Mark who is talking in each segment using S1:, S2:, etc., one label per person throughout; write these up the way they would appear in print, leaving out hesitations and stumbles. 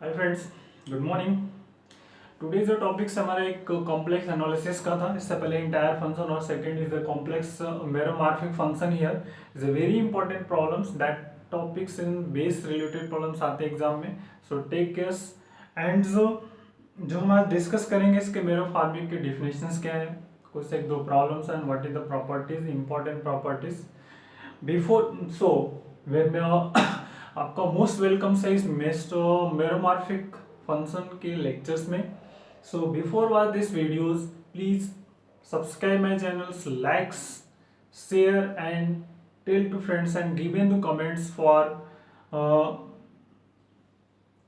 S1: हाय friends, good morning. Today जो topics हमारा एक कॉम्प्लेक्स एनालिसिस का था। इससे पहले इंटायर फंक्शन और second is the complex meromorphic function here is a very important problems that topics in base related problems आते हैं एग्जाम में। So take cares. एंड जो हम आज डिस्कस करेंगे इसके मेरोमॉर्फिक के डिफिनेशंस क्या है, कुछ एक दो problems and what is the properties, important properties before so when आपका मोस्ट वेलकम से इस मेरोमॉर्फिक फंक्शन के लेक्चर्स में। So before watch this videos please subscribe my channels, likes, share and tell to friends and give in the comments for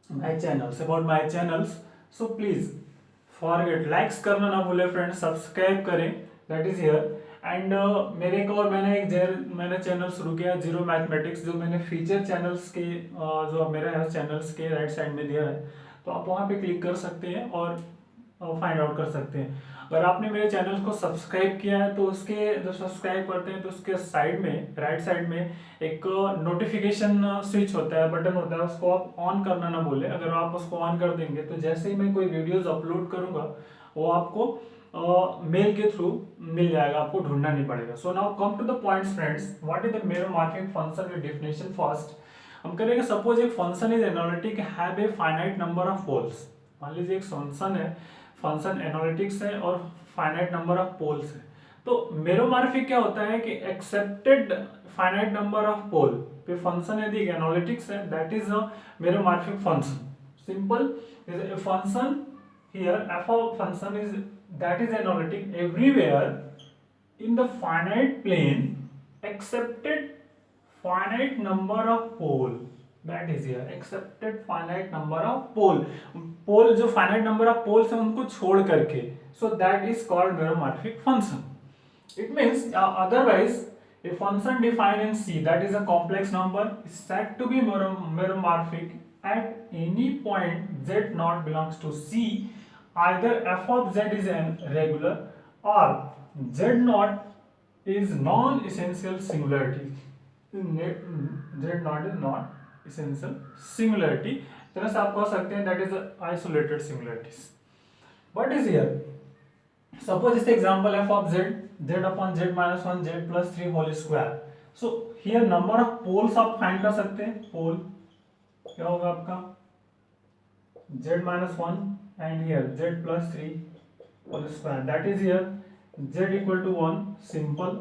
S1: my channels about my channels. So please forget likes करना ना भूले friends, subscribe करें, that is here. And मेरे एक और मैंने channel शुरू किया जीरो मैथमेटिक्स, जो मैंने फीचर चैनल्स के जो मेरा है चैनल्स के राइट साइड में दिया है, तो आप वहाँ पे क्लिक कर सकते हैं और फाइंड आउट कर सकते हैं। अगर आपने मेरे चैनल को सब्सक्राइब किया है तो उसके जब सब्सक्राइब करते हैं तो उसके साइड में राइट साइड में एक नोटिफिकेशन स्विच होता है, बटन होता है, उसको आप ऑन करना ना भूलें। अगर आप उसको ऑन कर देंगे तो जैसे ही मैं कोई वीडियोस अपलोड करूंगा वो आपको मेल के थ्रू मिल जाएगा, आपको ढूंढना नहीं पड़ेगा। So now come to the points friends, what is the meromorphic function with definition first. हम करेंगे सपोज एक function is analytic have a finite number of poles. मान लीजिए एक फंक्शन है, फंक्शन एनालिटिक्स है और फाइनाइट नंबर ऑफ पोल्स है। तो मेरोमॉर्फिक क्या होता है कि excepted finite number of pole पे फंक्शन यदि एनालिटिक्स है, that is a meromorphic function. Simple is a function here, f of function is that is analytic everywhere in the finite plane accepted finite number of pole, that is here accepted finite number of pole जो finite number of poles है उनको छोड़ करके, so that is called meromorphic function. It means otherwise a function defined in C that is a complex number is said to be meromorphic at any point z not belongs to C. Either f of z is an regular or z not is non-essential singularity. Z not is not essential singularity. तरह से आप कह सकते हैं that is isolated singularities. What is here? Suppose this example f of z, z upon z minus 1, z plus 3 whole square. So here number of poles आप find कर सकते हैं। पोल क्या होगा आपका z minus 1 and here z plus 3 whole square, that is here z equal to 1 simple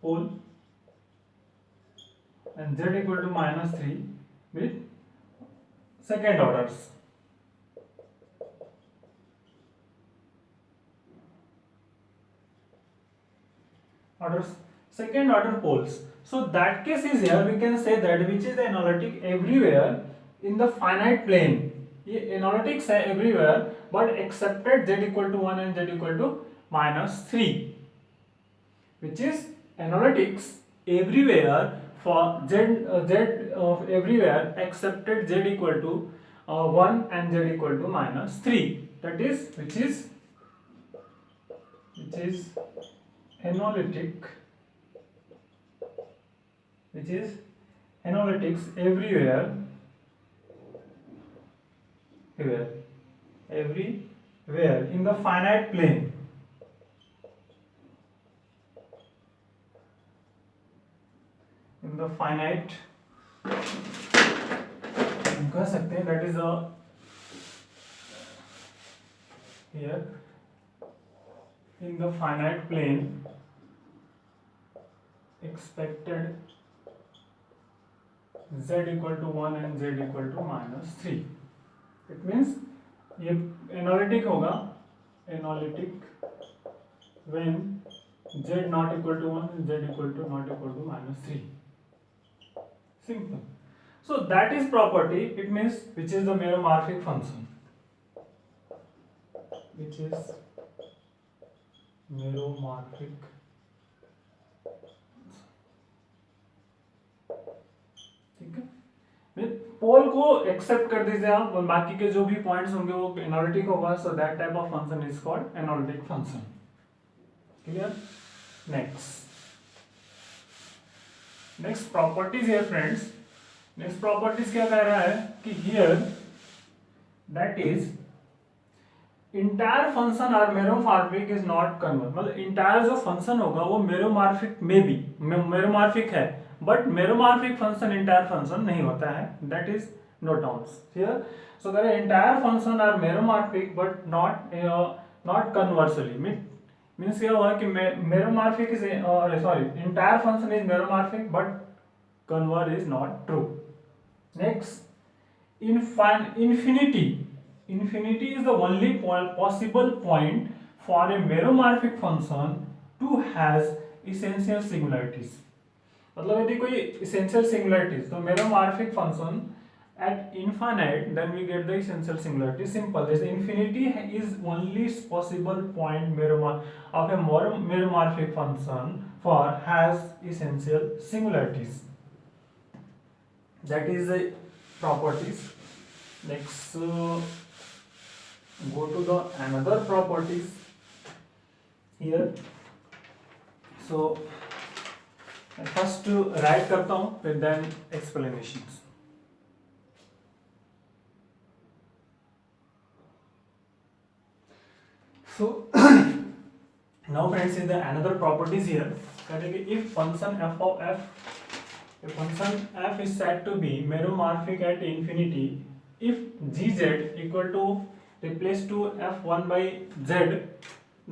S1: pole and z equal to minus 3 with second orders. Second order poles. So that case is here we can say that which is the analytic everywhere in the finite plane. ये analytics है everywhere but excepted z equal to 1 and z equal to minus 3, which is analytics everywhere for z everywhere excepted z equal to 1 and z equal to minus 3, that is which is analytic, which is analytics everywhere in the finite plane, in the finite हम कह सकते हैं that is a here in the finite plane expected z equal to 1 and z equal to minus 3. It means ये analytic होगा, analytic when z not equal to 1 and z equal to not equal to minus 3. Simple. So that is property, it means which is the meromorphic function, which is meromorphic. ठीक है, पोल को accept कर दीजिए आप, बाकी के जो भी पॉइंट्स होंगे वो एनालिटिक होगा, so that type of function is called analytic function. Clear? Next properties here friends. Next properties क्या कह रहा है कि here that is entire function are meromorphic is not converge, मतलब इंटायर जो फंक्शन होगा वो मेरोमॉर्फिक में भी मेरोमॉर्फिक है, but meromorphic function entire function नहीं होता है, that is no towns here. So that entire function are meromorphic but not conversely. Means क्या हुआ कि meromorphic is sorry entire function is meromorphic but converse is not true. Next, infinity. Infinity is the only possible point for a meromorphic function to has essential singularities. मतलब यदि कोई essential singularities तो meromorphic function at infinite then we get the essential singularity. Simple. This infinity is only possible point of a meromorphic function for has essential singularities. That is the properties. Next, go to the another properties here. So first write करता हूँ फिर then explanations. So now friends, is the another properties here. करेंगे if function f of f, a function f is said to be meromorphic at infinity if gz equal to replace to f1 by z,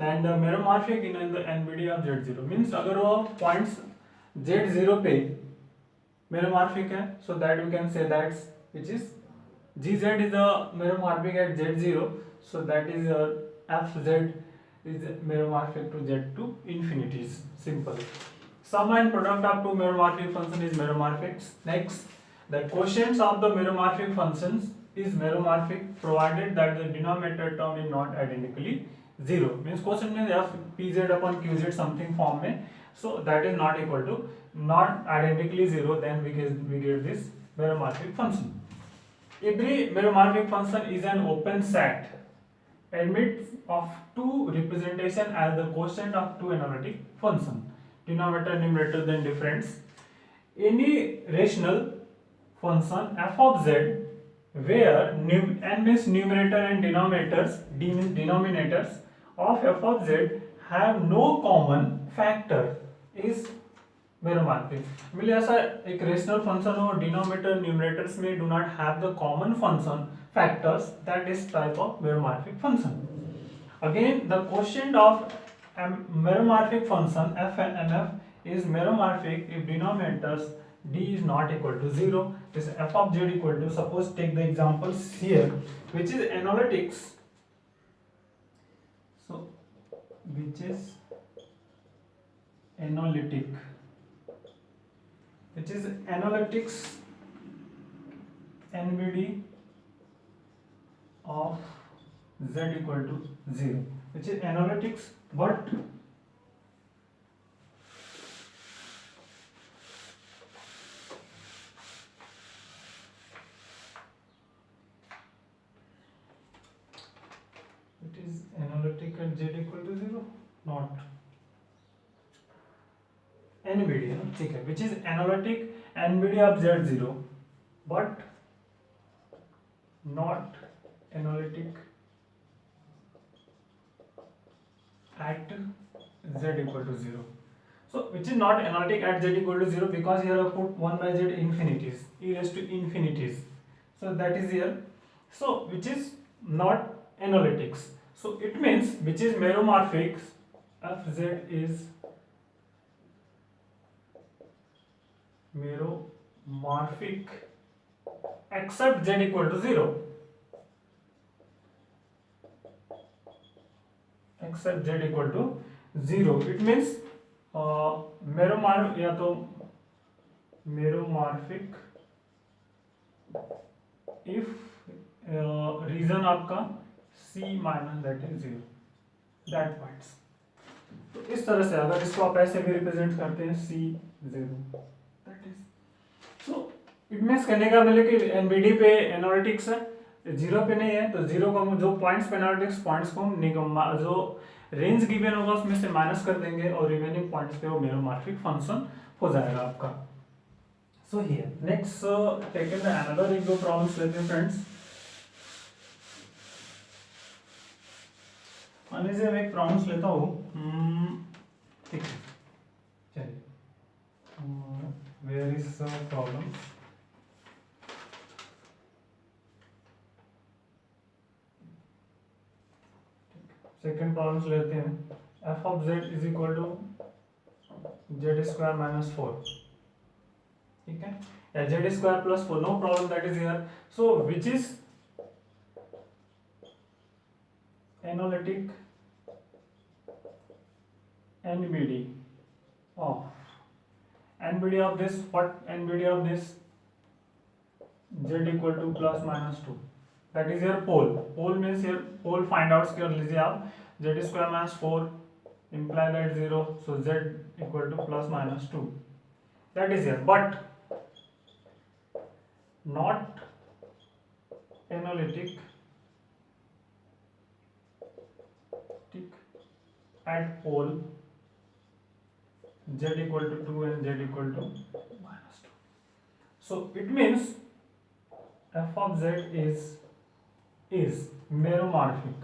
S1: then the meromorphic in the NBD of z0. means अगर वो points z0 पे meromorphic है, so that we can say that which is gz is the meromorphic at z0, so that is fz is meromorphic to z to infinities. Simple. Sum and product of two meromorphic function is meromorphic. Next, the quotients of the meromorphic functions is meromorphic provided that the denominator term is not identically zero. Means quotient means f pz upon qz something form में, so that is not equal to not identically zero, then we get this meromorphic function. Every meromorphic function is an open set admits of two representation as the quotient of two analytic function. Denominator numerator then difference. Any rational function f of z where n means numerator and denominators of f of z have no common factor is meromorphic. मतलब ऐसा एक rational function हो denominator numerators में do not have the common function factors, that is type of meromorphic function. Again, the quotient of meromorphic function f and mf is meromorphic if denominators d is not equal to 0. This f of z equal to, suppose take the examples here which is analytics. So which is analytic, which is analytics NBD of z equal to 0, which is analytics but it is analytic at z equal to 0, not NBD, ठीक है, which is analytic NBD of z0 but not analytic at z equal to 0. So which is not analytic at z equal to 0 because here I put 1 by z infinities, e raised to infinities, so that is here. So which is not analytics, so it means which is meromorphic fz is meromorphic except z equal to 0, except z equal to 0. It means meromorphic या तो meromorphic if reason आपका c minus that is 0, that points. तो इस तरह से अगर इसको आप ऐसे भी रिप्रेजेंट करते हैं c0, that is. So it means कहने का मतलब कि एनबीडी पे एनालिटिक्स है, 0 पे नहीं है, तो 0 को जो पॉइंट्स पे एनालिटिक्स पॉइंट्स को जो रेंज गिवन होगा उसमें से माइनस कर देंगे और रिमेनिंग पॉइंट्स पे वो मेरोमॉर्फिक फंक्शन हो जाएगा आपका. So here next taken the another एक दो प्रॉब्लम्स लेते हैं फ्रेंड्स. मान लीजिए मैं एक प्रॉब्लम्स लेता हूँ, ठीक है, चलिए, where is problem, second problems लेते हैं। F of Z is equal to Z square minus four, ठीक है, या Z square plus four, no problem, that is here. So which is analytic NBD of NBD of this, what NBD of this, z equal to plus minus 2, that is here pole, pole means here pole find out कर लीजिए आप, z square minus 4 imply that 0, so z equal to plus minus 2, that is here, but not analytic at pole z equal to 2 and z equal to minus 2. So it means f of z is meromorphic,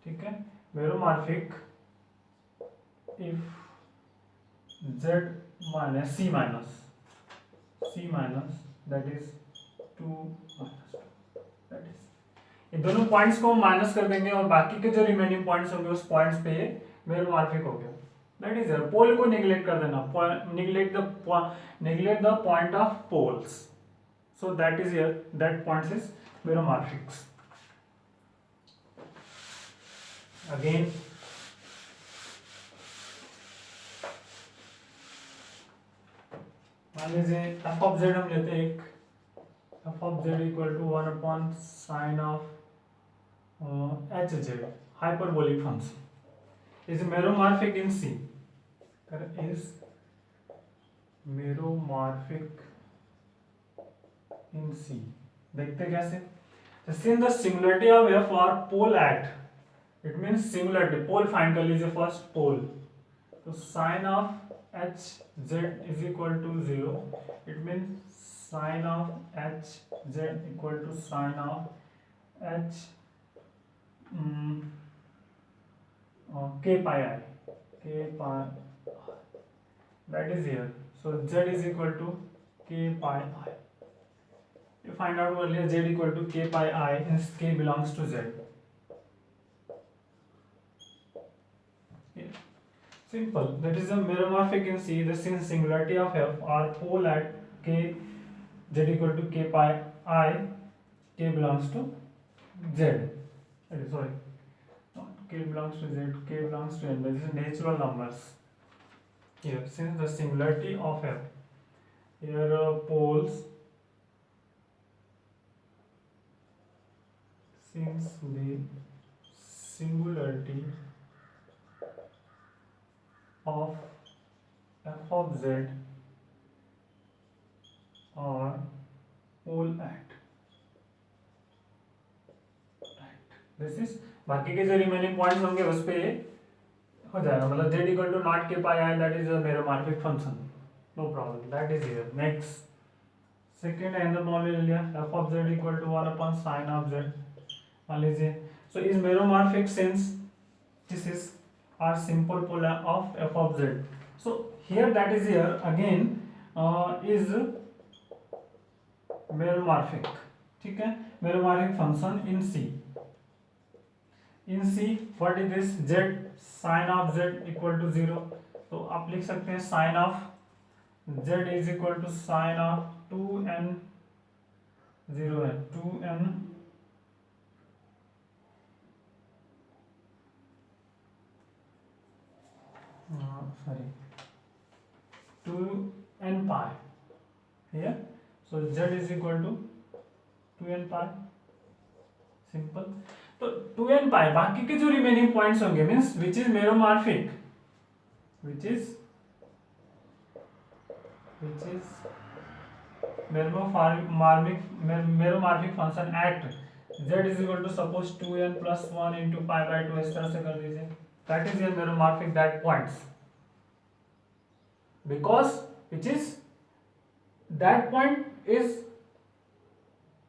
S1: ठीक है, meromorphic if z minus c minus that is 2 minus 2, that is, ये दोनों points को हम minus कर देंगे और बाकी के जो रिमेनिंग पॉइंट्स होंगे उस पॉइंट्स पे मेरोमॉर्फिक हो गया, दैट इज पोल को निगलेक्ट कर देना, neglect the point of poles, so that is here, that points is meromorphics. Again मान लीजिए एफ ऑफ जेड हम लेते हैं, एक F of Z equal to 1 upon sine of H Z hyperbolic function is meromorphic in C, is meromorphic in C, देखते कैसे, since the singularity of f or pole at, it means singularity, pole find कर लीजिए first pole, तो sin of h z is equal to 0, it means sin of h z equal to sin of h k pi I, that is here, so z is equal to k pi I, you find out earlier z equal to k pi I and k belongs to z, simple, that is a meromorphic in C, the singularity of f or pole at k z equal to k pi I, k belongs to z, sorry, not k belongs to z, k belongs to n, this is natural numbers here, since the singularity of f, here poles, since the singularity of f of z or pole at, this is, बाकी के जो remaining points होंगे उस पे हो जाएगा, मतलब z equal to not k pi I, that is a meromorphic function, no problem, that is here। next second angle मान ले लिया, f of z equal to 1 upon sin of z, मान लीजिए, so is meromorphic since this is our simple polar of f of z, so here that is here again is meromorphic, ठीक है, meromorphic function in C, in C what is this, z sin of z equal to 0, तो आप लिख सकते हैं sin of z is equal to sin of 2n 0 है 2n sorry 2n pi here, so z is equal to 2n pi, simple, तो 2n pi, बाकी के जो रिमेनिंग पॉइंट्स होंगे means which is meromorphic, which is meromorphic function at z is equal to suppose 2n plus 1 into pi by 2, इस तरह से कर दीजिए, that is your meromorphic that points, because which is that point is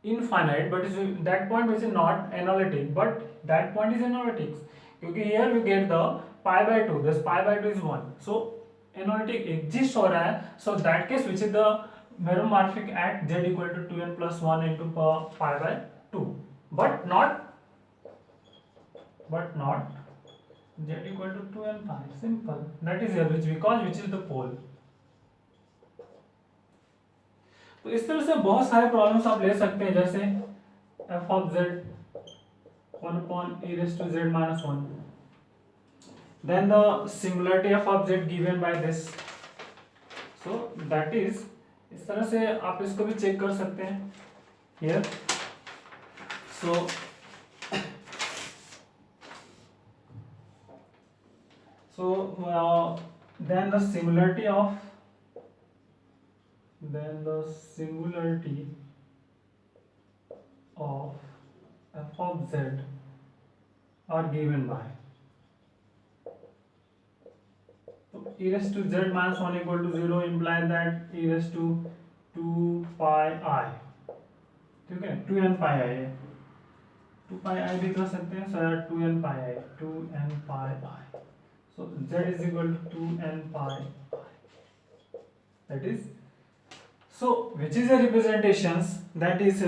S1: infinite, but is that point which is not analytic, but that point is analytic, क्योंकि here we get the pi by 2, this pi by 2 is 1, so analytic exist हो रहा है, so that case which is the meromorphic at z equal to 2n plus 1 into pi by 2, but not z equal to 2n pi, simple, that is here which because which is the pole. तो इस तरह से बहुत सारे problems आप ले सकते हैं, जैसे f of z 1 upon e raised to z minus 1, then the singularity f of z given by this, so that is, इस तरह से आप इसको भी चेक कर सकते हैं here, so then the singularity of f of z are given by, so e raised to z minus 1 equal to 0 implies that e raised to 2 pi I, ठीक है, 2n pi I है, 2 pi I भी कर सकते हैं, so 2n pi I, so z is equal to 2n pi I, that is, so which is the representations, that is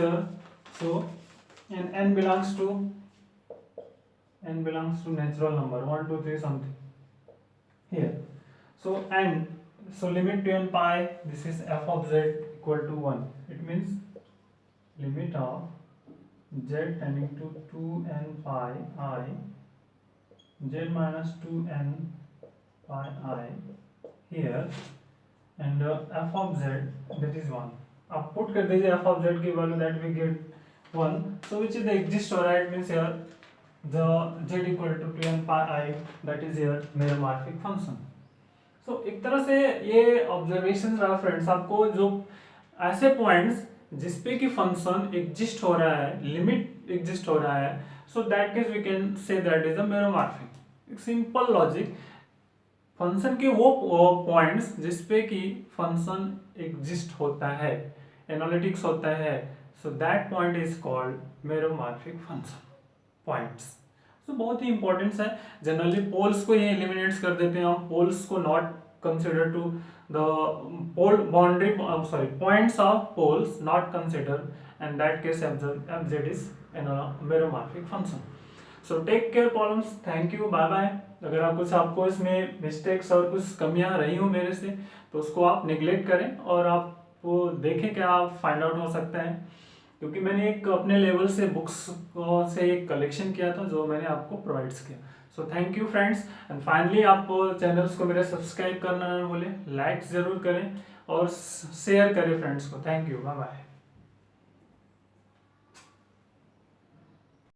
S1: so and n belongs to natural number 1 2 3 something here, so and so limit 2n pi, this is f of z equal to 1, it means limit of z tending to 2n pi I z minus 2n pi I here, and f of z that is 1, आप put कर दीजिए f of z की value, that we get 1, so which is the exist हो रहा है, it means here the z equal to 2n pi I, that is here meromorphic function. so एक तरह से ये ऑब्जर्वेशन रहा फ्रेंड्स, आपको जो ऐसे पॉइंट्स जिसपे कि फंक्शन एग्जिस्ट हो रहा है, लिमिट एग्जिस्ट हो रहा है, so that case we can say that is a meromorphic, एक सिंपल लॉजिक, फंक्शन के वो पॉइंट्स जिसपे कि फंक्शन एग्जिस्ट होता है, एनालिटिक्स होता है, so that point is called meromorphic function points. So बहुत ही इंपॉर्टेंट है, जनरली पोल्स को ये एलिमिनेट्स कर देते हैं हम, पोल्स को not consider to the pole boundary, sorry points of poles not consider, and that case F Z is meromorphic function. So take care problems, thank you, bye bye. अगर आप कुछ आपको इसमें मिस्टेक्स और कुछ कमियां रही हो मेरे से, तो उसको आप निगलेक्ट करें और आप वो देखें क्या आप फाइंड आउट हो सकता है, क्योंकि मैंने एक अपने लेवल से बुक्स से एक कलेक्शन किया था जो मैंने आपको प्रोवाइड्स किया. So thank you friends, and finally आप चैनल्स को मेरे सब्सक्राइब करना ना भूलें, लाइक ज़रूर करें और शेयर करें फ्रेंड्स को. Thank you, bye bye.